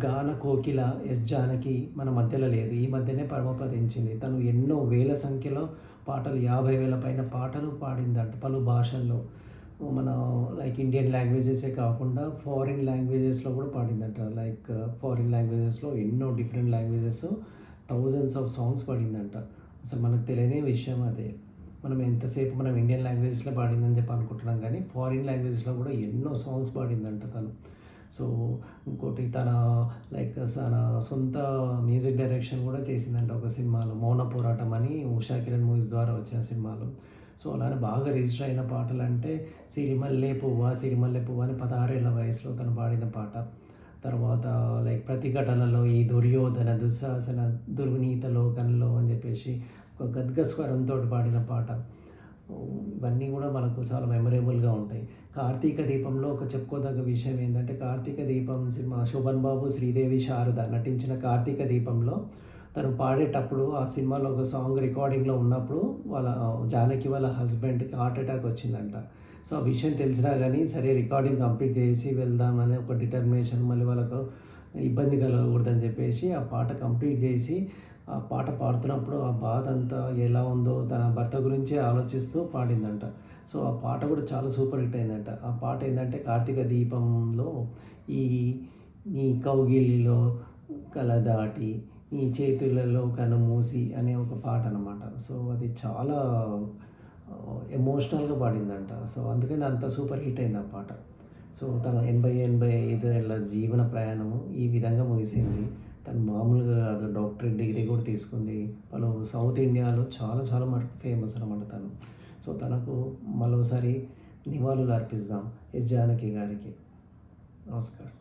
గాన కోకిల ఎస్ జానకి మన మధ్యలో లేదు. ఈ మధ్యనే పరమపదించింది. తను ఎన్నో వేల సంఖ్యలో పాటలు 50,000 పైన పాటలు పాడిందంట పలు భాషల్లో. మన లైక్ ఇండియన్ లాంగ్వేజెసే కాకుండా ఫారిన్ లాంగ్వేజెస్‌లో కూడా పాడిందంట. లైక్ ఫారిన్ లాంగ్వేజెస్‌లో ఎన్నో different languages thousands of songs పాడిందంట. అసలు మనకు తెలియని విషయం అదే. మనం ఎంతసేపు మనం ఇండియన్ లాంగ్వేజెస్‌లో పాడిందని చెప్పి అనుకుంటున్నాం కానీ ఫారిన్ లాంగ్వేజెస్‌లో కూడా ఎన్నో సాంగ్స్ పాడిందంట తను. సో, ఇంకోటి తన సొంత మ్యూజిక్ డైరెక్షన్ కూడా చేసిందంట ఒక సినిమాలో 'మౌన పోరాటం' అని ఉషా కిరణ్ మూవీస్ ద్వారా వచ్చిన సినిమాలో. సో, అలానే బాగా రిజిస్టర్ అయిన పాటలంటే 'సిరిమల్లె పువ్వా సిరిమల్లె పువ్వా' అని 16 ఏళ్ల వయసులో తను పాడిన పాట. తర్వాత లైక్ 'ప్రతిఘటనలో' ఈ దుర్యోధన దుశ్శాసన దుర్వినీత లోకంలో అని చెప్పేసి ఒక గద్గ స్వరంతోటి పాడిన పాట. ఇవన్నీ కూడా మనకు చాలా మెమరబుల్‌గా ఉంటాయి. 'కార్తీక దీపంలో' ఒక చెప్పుకోదగ్గ విషయం ఏందంటే 'కార్తీక దీపం' సినిమా శోభన్ బాబు, శ్రీదేవి, శారద నటించిన 'కార్తీక దీపంలో' తను పాడేటప్పుడు ఆ సినిమాలో ఒక సాంగ్ రికార్డింగ్‌లో ఉన్నప్పుడు జానకి వాళ్ళ హస్బెండ్‌కి హార్ట్ అటాక్ వచ్చిందంట. సో, ఆ విషయం తెలిసినా గానీ సరే రికార్డింగ్ కంప్లీట్ చేసి వెళ్దామనే ఒక డిటర్మినేషన్ మళ్ళీ వాళ్ళకు ఇబ్బంది కలగకూడదని చెప్పేసి ఆ పాట కంప్లీట్ చేసి ఆ పాట పాడుతున్నప్పుడు ఆ బాధ అంతా ఎలా ఉందో తన భర్త గురించే ఆలోచిస్తూ పాడిందంట. సో, ఆ పాట కూడా చాలా సూపర్ హిట్ అయిందంట. ఆ పాట ఏందంటే 'కార్తీక దీపంలో' ఈ నీ కౌగిలిలో కల దాటి నీ చేతులలో కనుమూసి అనే ఒక పాట అనమాట. సో, అది చాలా ఎమోషనల్‌గా పాడిందంట. సో, అందుకని అంత సూపర్ హిట్ అయింది ఆ పాట. సో, తన 85 ఏళ్ల జీవన ప్రయాణము ఈ విధంగా ముగిసింది. తను మామూలుగా కాదు డాక్టరేట్ డిగ్రీ కూడా తీసుకుంది. సౌత్ ఇండియాలో చాలా చాలా మటుకు ఫేమస్ అనమాట తను. సో, తనకు మరోసారి నివాళులు అర్పిద్దాం ఎస్ జానకి గారికి. నమస్కారం.